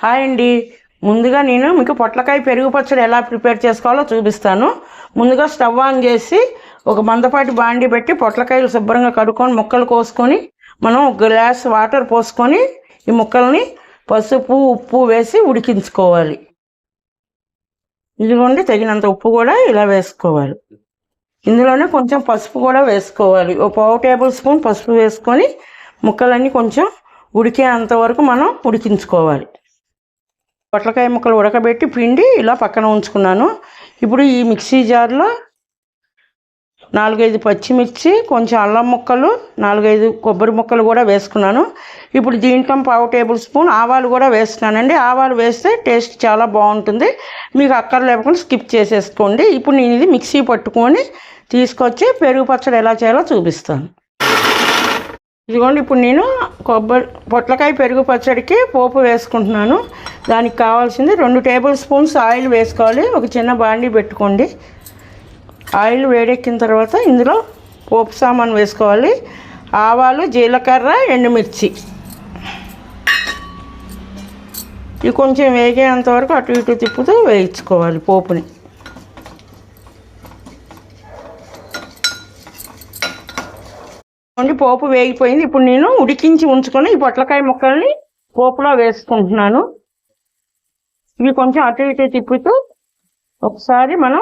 Hi అండి. ముందుగా నేను మీకు పొట్లకాయ పెరుగు పచ్చడి ఎలా ప్రిపేర్ చేసుకోవాలో చూపిస్తాను. ముందుగా స్టవ్ ఆన్ చేసి ఒక మందపాటి బాండి పెట్టి పొట్లకాయలు శుభ్రంగా కడుక్కొని ముక్కలు కోసుకొని మనం ఒక గ్లాస్ వాటర్ పోసుకొని ఈ ముక్కల్ని పసుపు ఉప్పు వేసి ఉడికించుకోవాలి. ఇదిగోండి, తగినంత ఉప్పు కూడా ఇలా వేసుకోవాలి. ఇందులోనే కొంచెం పసుపు కూడా వేసుకోవాలి. ఒక పావు టేబుల్ స్పూన్ పసుపు వేసుకొని ముక్కలన్నీ కొంచెం ఉడికేంత వరకు మనం ఉడికించుకోవాలి. పొట్లకాయ ముక్కలు ఉడకబెట్టి పిండి ఇలా పక్కన ఉంచుకున్నాను. ఇప్పుడు ఈ మిక్సీ జార్లో 4-5 పచ్చిమిర్చి, కొంచెం అల్లం ముక్కలు, 4-5 కొబ్బరి ముక్కలు కూడా వేసుకున్నాను. ఇప్పుడు దీంట్లో పావు టేబుల్ స్పూన్ ఆవాలు కూడా వేస్తున్నానండి. ఆవాలు వేస్తే టేస్ట్ చాలా బాగుంటుంది. మీకు అక్కర్లేకుండా స్కిప్ చేసేసుకోండి. ఇప్పుడు నేను ఇది మిక్సీ పట్టుకొని తీసుకొచ్చి పెరుగు పచ్చడి ఎలా చేయాలో చూపిస్తాను. ఇదిగోండి, ఇప్పుడు నేను పొట్లకాయ పెరుగు పచ్చడికి పోపు వేసుకుంటున్నాను. దానికి కావాల్సింది 2 టేబుల్ స్పూన్స్ ఆయిల్ వేసుకోవాలి. ఒక చిన్న బాండీ పెట్టుకోండి. ఆయిల్ వేడెక్కిన తర్వాత ఇందులో పోపు సామాన్ వేసుకోవాలి. ఆవాలు, జీలకర్ర, ఎండుమిర్చి ఇవి కొంచెం వేగేంత వరకు అటు ఇటు తిప్పుతూ వేయించుకోవాలి పోపుని. పోపు వేగిపోయింది. ఇప్పుడు నేను ఉడికించి ఉంచుకొని ఈ పొట్లకాయ ముక్కల్ని పోపులో వేసుకుంటున్నాను. ఇవి కొంచెం అటు ఇటు తిప్పుతూ ఒకసారి మనం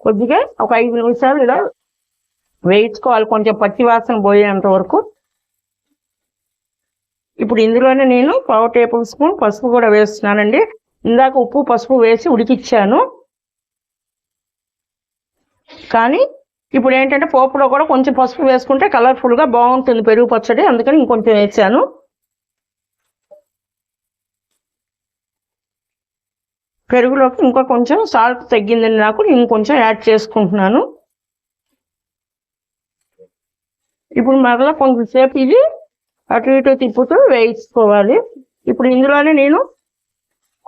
కొద్దిగా ఒక 5 నిమిషాలు ఇలా వేయించుకోవాలి, కొంచెం పచ్చి వాసన పోయేంత వరకు. ఇప్పుడు ఇందులోనే నేను పావు టేబుల్ స్పూన్ పసుపు కూడా వేస్తున్నానండి. ఇందాక ఉప్పు పసుపు వేసి ఉడికిచ్చాను, కానీ ఇప్పుడు ఏంటంటే పోపులో కూడా కొంచెం పసుపు వేసుకుంటే కలర్ఫుల్గా బాగుంటుంది పెరుగు పచ్చడి, అందుకని ఇంకొంచెం వేసాను. పెరుగులోకి ఇంకా కొంచెం సాల్ట్ తగ్గిందని నాకు ఇంకొంచెం యాడ్ చేసుకుంటున్నాను. ఇప్పుడు మరలా కొంచెంసేపు ఇది అటు ఇటు తిప్పుతూ వేయించుకోవాలి. ఇప్పుడు ఇందులోనే నేను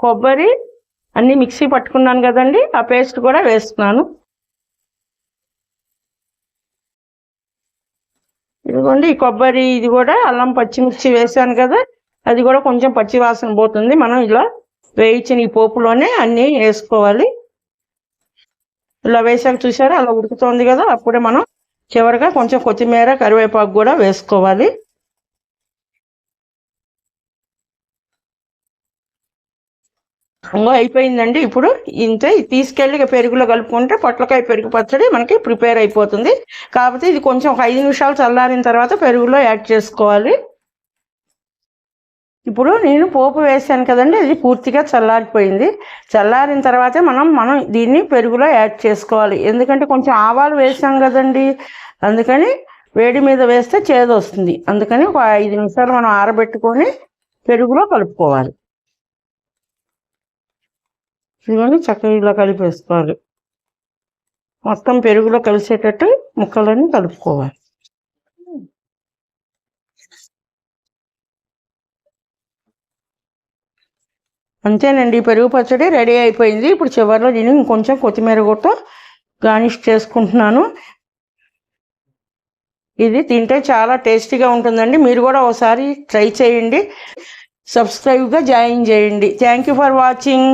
కొబ్బరి అన్నీ మిక్సీ పట్టుకున్నాను కదండి, ఆ పేస్ట్ కూడా వేస్తున్నాను. ఇదిగోండి, ఈ కొబ్బరి ఇది కూడా అల్లం పచ్చిమిర్చి వేసాను కదా, అది కూడా కొంచెం పచ్చి వాసన పోతుంది. మనం ఇలా వేయించిన ఈ పోపులోనే అన్నీ వేసుకోవాలి. ఇలా వేసాక చూసారా అలా ఉడుకుతోంది కదా, అప్పుడే మనం చివరిగా కొంచెం కొత్తిమీర, కరివేపాకు కూడా వేసుకోవాలి. అయిపోయిందండి. ఇప్పుడు ఇంతే, తీసుకెళ్ళి పెరుగులో కలుపుకుంటే పొట్లకాయ పెరుగు పచ్చడి మనకి ప్రిపేర్ అయిపోతుంది. కాకపోతే ఇది కొంచెం ఒక 5 నిమిషాలు చల్లారిన తర్వాత పెరుగులో యాడ్ చేసుకోవాలి. ఇప్పుడు నేను పోపు వేసాను కదండి, అది పూర్తిగా చల్లారిపోయింది. చల్లారిన తర్వాతే మనం దీన్ని పెరుగులో యాడ్ చేసుకోవాలి. ఎందుకంటే కొంచెం ఆవాలు వేసాం కదండి, అందుకని వేడి మీద వేస్తే చేదు వస్తుంది. అందుకని ఒక 5 నిమిషాలు మనం ఆరబెట్టుకొని పెరుగులో కలుపుకోవాలి. ఇదిగోండి, చక్కగా ఇలా కలిపేసుకోవాలి. మొత్తం పెరుగులో కలిసేటట్టు ముక్కలన్నీ కలుపుకోవాలి. అంతేనండి, పెరుగు పచ్చడి రెడీ అయిపోయింది. ఇప్పుడు చివరిలో నేను ఇంకొంచెం కొత్తిమీర కూడా గార్నిష్ చేసుకుంటున్నాను. ఇది తింటే చాలా టేస్టీగా ఉంటుందండి. మీరు కూడా ఒకసారి ట్రై చేయండి, సబ్స్క్రైబ్గా జాయిన్ చేయండి. Thank you for watching.